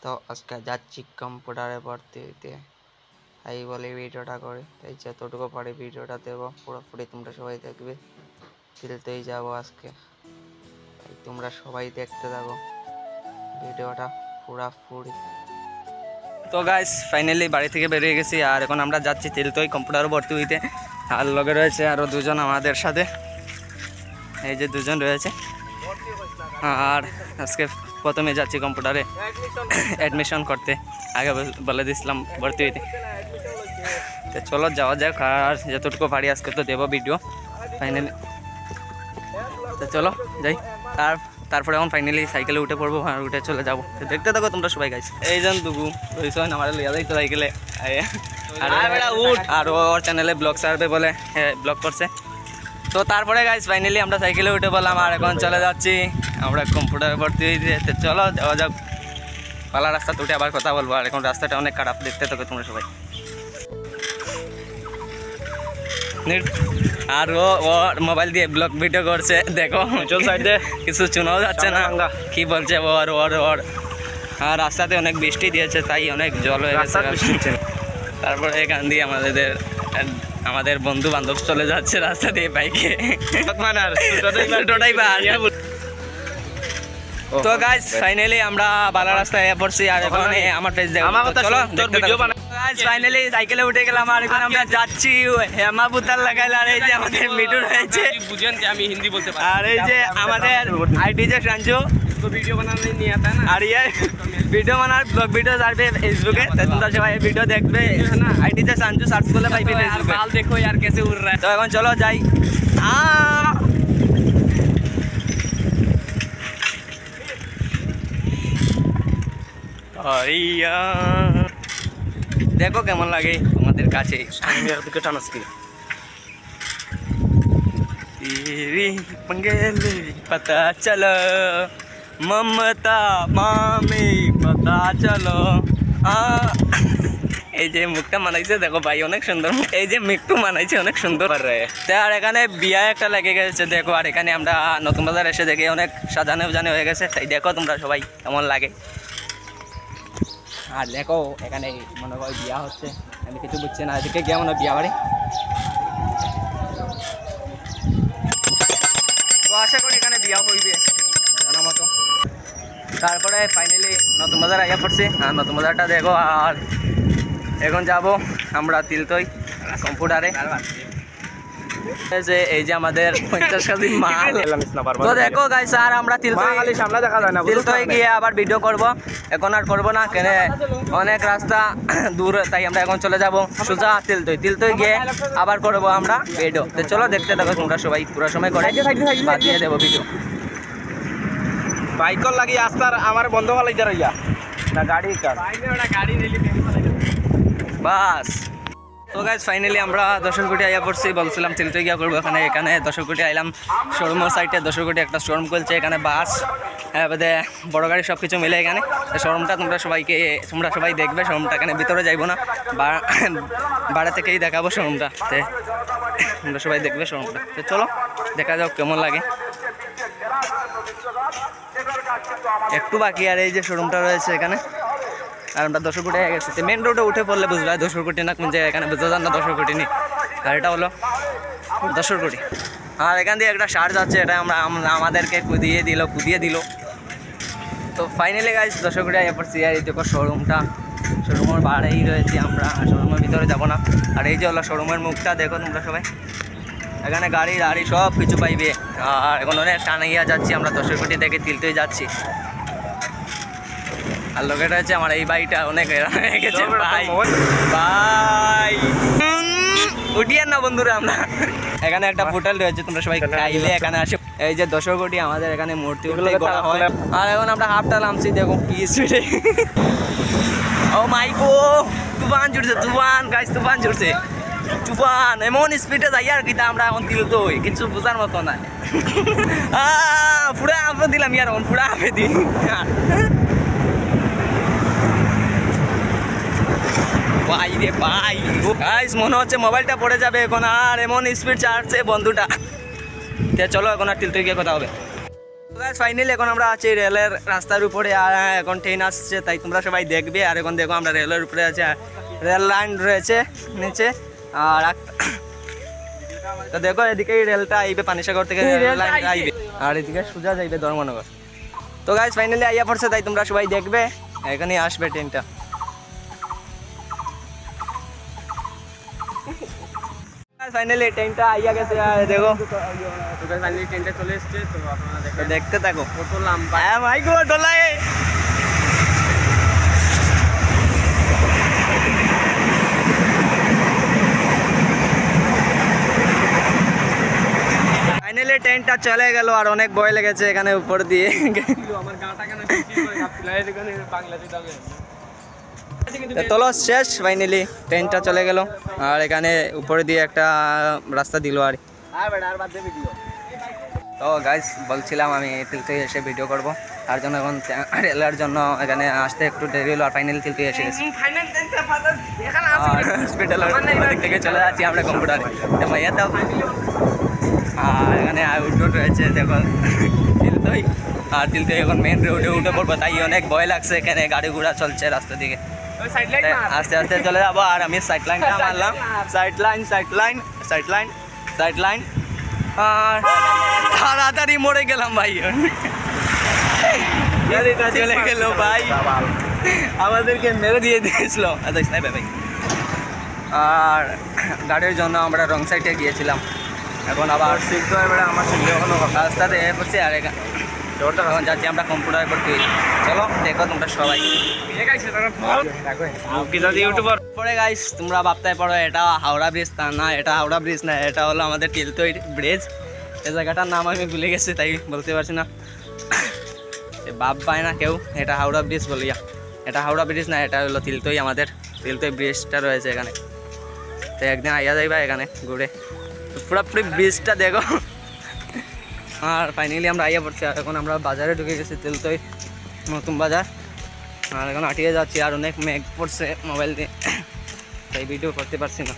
তো আজকে যাচ্ছি কম্পিউটারে ভর্তি হইতে, তাই বলে ভিডিওটা করে, তাই যতটুকু পারি ভিডিওটা দেবো, পুরোপুরি তোমরা সবাই দেখবে। ফিরতেই যাবো আজকে, তাই তোমরা সবাই দেখতে থাকো ভিডিওটা পুরোপুরি। তো গাইস ফাইনালি বাড়ি থেকে বেরিয়ে গেছি, আর এখন আমরা যাচ্ছি তিলতই কম্পিউটারে ভর্তি হইতে। আর লগে রয়েছে আরও দুজন আমাদের সাথে, এই যে দুজন রয়েছে। আর আজকে প্রথমে যাচ্ছি কম্পিউটারে অ্যাডমিশন করতে, আগে বলে দিয়েছিলাম ভর্তি হইতে। তো চলো যাওয়া যাক, আর যতটুকু পারি আজকে তো দেবো ভিডিও ফাইনালি। তো চলো যাই। তারপরে এখন ফাইনালি সাইকেলে উঠে পড়বো আর উঠে চলে যাবো। দেখতে থাকো তোমরা সবাই গাইস। এই জন দুগু রয়েছেন আমার লিয়া যাইতো সাইকেলে, আর ওর চ্যানেলে ব্লগ ছাড়বে বলে ব্লগ করছে। তো তারপরে গাইস ফাইনালি আমরা সাইকেলে উঠে পড়লাম, আর এখন চলে যাচ্ছি আমরা কম্পিউটারে ভর্তি হইতে। তো চলো যাওয়া যাক। পালা রাস্তাতে উঠে আবার কথা বলবো, আর এখন রাস্তাটা অনেক খারাপ, দেখতে থাকো তোমরা সবাই। আর ও মোবাইল দিয়ে ব্লগ ভিডিও করছে, দেখো চল সাইডে কিছু শোনাও যাচ্ছে না কি বলছে ওর। আর রাস্তাতে অনেক বৃষ্টি দিয়েছে, তাই অনেক জল হয়ে গেছে। তারপরে এখান দিয়ে আমাদের বন্ধু বান্ধব চলে যাচ্ছে রাস্তা দিয়ে বাইকে। তো গাইস ফাইনালি আমরা বালা রাস্তায় পড়ছি, আর এখন আমার পেজ দেখো। চলো গাইস ফাইনালি সাইকেলে উঠে গেলাম, আর এখন আমরা যাচ্ছি হেমাবুতার লাগাইল। আর এই যে আমাদের মিঠু রয়েছে, বুঝেন যে আমি হিন্দি বলতে পারি। আর এই যে আমাদের আইডি যে সঞ্জু, তো ভিডিও বানানে নিয়ে आता है ना। আর ये ভিডিও বানার ব্লগ ভিডিও আসবে ফেসবুকে, তোমরা সবাই ভিডিও দেখবে। আইডি যে সঞ্জু সার্চ করলে পাইবে ফেসবুকে। बाल देखो यार कैसे उड़ रहा है। তো এখন চলো যাই। দেখো কেমন লাগে আমাদের কাছে। पता चलो ममता मामी पता चलो। এই যে মুখটা মানাইছে দেখো ভাই, অনেক সুন্দর। এই যে মিকটু মানাইছে অনেক সুন্দর। আর এখানে বিয়া একটা লেগে গেছে দেখো, আর এখানে আমরা নতুন বাজার এসে দেখি অনেক সাজানো হয়ে গেছে, তাই দেখো তোমরা সবাই কেমন লাগে। আর দেখো এখানে মনে হয় বিয়া হচ্ছে, আমি কিছু বুঝছি না। এদিকে গিয়ে মনে হয় বিয়া বাড়ি, তো আশা করি এখানে বিয়া হইবে জানা মতো। তারপরে ফাইনালি নতুন বাজার আইয়া পড়ছি, আর নতুন বাজারটা দেখো। আর এখন যাব আমরা তিলতই কম্পিউটারে। এই যে আমাদের 50 কেজি মাল। তো দেখো গাইস, আর আমরা তিলতই গিয়ে আবার ভিডিও করব। এখন আর করবো না, কেন অনেক রাস্তা দূর, তাই আমরা এখন চলে যাব সোজা তিলতই গিয়ে আবার করবো আমরা ভিডিও। তো চলো দেখতে থাকো তোমরা সবাই, পুরো সময় করে দিয়ে দেবো ভিডিও। বাইকর লাগি আস্তার আমার বন্ধ হওয়া লাগছে রইয়া না গাড়ি বাস। তো গাইস ফাইনালি আমরা 10 কোটি আইয়া পড়ছি, বলছিলাম তিলতই গিয়া করবো। এখানে 10 কোটি আইলাম, শোরুমের সাইডে 10 কোটি একটা শোরুম খুলছে। এখানে বাস বড় গাড়ি সব কিছু মিলে এখানে শোরুমটা। তোমরা সবাই দেখবে শোরুমটা, এখানে ভিতরে যাইবো না, বাইরে থেকেই দেখাবো শোরুমটা। তোমরা সবাই দেখবে শোরুমটা। তো চলো দেখা যাক কেমন লাগে। একটু বাকি, আর এই যে শোরুমটা রয়েছে এখানে। আর আমরা 10 কোটি হয়ে গেছে, মেন রোডে উঠে পড়লে বুঝবে 10 কোটি না কোন জায়গায়, এখানে বুঝতে যান না 10 কোটি নেই। গাড়িটা হলো 10 কোটি। আর এখান দিয়ে একটা সার যাচ্ছে, এটা আমাদেরকে কুদিয়ে দিল। তো ফাইনালি গাইস 10 কোটি আইয়া পড়ছি। আর এই দেখো শোরুমের বাইরেই রয়েছি আমরা, শোরুমের ভিতরে যাব না। আর এই যে হলো শোরুমের মুখটা, দেখো তোমরা সবাই। এখানে গাড়ি সব কিছু পাইবে। আর এখন অনেক টানাইয়া যাচ্ছি আমরা 10 কোটি থেকে তিলতই যাচ্ছি। আর লোকেটা হচ্ছে আমার এই বাইকটা অনেক গেছে ভাই উঠিয়েন না বন্ধুরা। আমরা এখানে একটা হোটেল রয়েছে, তোমরা সবাই খাইলে এখানে আসে। এই যে 10 কোটি আমাদের এখানে মূর্তি করা হয়। আর এখন আমরা হাফটা নামছি, দেখো কি স্পিডে। ও মাইকো তুফান জুড়ছে তুফান এমন স্পিডে যাই। আর কিন্তু আমরা এখন তিলতই কিছু বোঝার মতো না। পুরা আপে দিলাম ইয়ার, পুরা আপে দিই। গাইস মনে হচ্ছে মোবাইলটা পড়ে যাবে এখন, আর এমন স্পিড চালাচ্ছে বন্ধুটা। চলো এখন আর তিলতই গিয়ে কথা হবে। ফাইনালি এখন আমরা আছি রেলের রাস্তার উপরে, আর এখন ট্রেন আসছে, তাই তোমরা সবাই দেখবে। আর এখন দেখো আমরা রেলের উপরে আছে, রেল লাইন রয়েছে নিচে। আর তো দেখো এদিকে রেলটা আইবে পানিসাগর থেকে, রেল লাইন আইবে, আর এদিকে সোজা যাইবে ধর্মনগর। তো গাইস ফাইনালি আইয়া পড়ছে, তাই তোমরা সবাই দেখবে, এখানে আসবে ট্রেনটা। ফাইনালি ট্রেনটা আইয়া গেছে, আর দেখো ফাইনালি ট্রেনটা চলে এসছে। তো আপনারা দেখতে থাকো কত লম্বা। হ্যাঁ ভাই গো ডোলাই। ফাইনালি ট্রেনটা চলে গেল, আর অনেক ভয় লেগেছে এখানে উপর দিয়ে। আমার গাটা কেন বাংলাদেশ যাবে। চলো শেষ, ফাইনালি ট্রেনটা চলে গেল, আর এখানে উপরে দিয়ে একটা রাস্তা দিল। আর তো গাইস বলছিলাম আমি তিলতুই এসে ভিডিও করব, তার জন্য এখন রেলের জন্য এখানে আসতে একটু দেরি হলো, আর ফাইনালি তিলতুই এসে গেছি। হসপিটালের থেকে চলে যাচ্ছি আমরা কম্পিউটারে। ভাইয়া দাও। আর এখানে আউটডোর রয়েছে দেখো তিলতুই, আর তিলতুই এখন মেন রোডে উঠে পড়বো, তাই অনেক ভয় লাগছে, এখানে গাড়ি ঘোড়া চলছে রাস্তা দিকে। আস্তে আস্তে চলে যাবো, আর আমি সাইড লাইনটা মারলাম, সাইড লাইন, আর তাড়াতাড়ি মরে গেলাম ভাই। গাড়িটা চলে গেল ভাই, আমাদেরকে মেরে দিয়ে দিয়েছিল। ভাই আর গাড়ির জন্য আমরা রং সাইডে গিয়েছিলাম, এখন আবার শিখতে হয় আমার রাস্তাতে পড়ছি। আর এখন যাচ্ছি আমরা কম্পিউটার করতে। চলো দেখো তোমরা সবাই। ইউটিউবার পরে গাইস তোমরা ভাবতে পারো এটা হাওড়া ব্রিজ, তা না, এটা হাওড়া ব্রিজ না, এটা হলো আমাদের তিলতুই ব্রিজ। এই জায়গাটার নাম আমি ভুলে গেছি, তাই বলতে পারছি না, ভাব পায় না কেউ এটা হাওড়া ব্রিজ বলিয়া। এটা হাওড়া ব্রিজ না, এটা হলো তিলতুই, আমাদের তিলতুই ব্রিজটা রয়েছে এখানে। তো একদিন আইয়া যাইবা এখানে ঘুরে, পুরোপুরি ব্রিজটা দেখো। আর ফাইনালি আমরা আইয়া পড়ছি, আর এখন আমরা বাজারে ঢুকে গেছি, তিলতুই নতুন বাজার। আর এখন হাঁটিয়ে যাচ্ছি, আর অনেক মেঘ পড়ছে মোবাইল দিয়ে, তাই ভিডিও করতে পারছি না।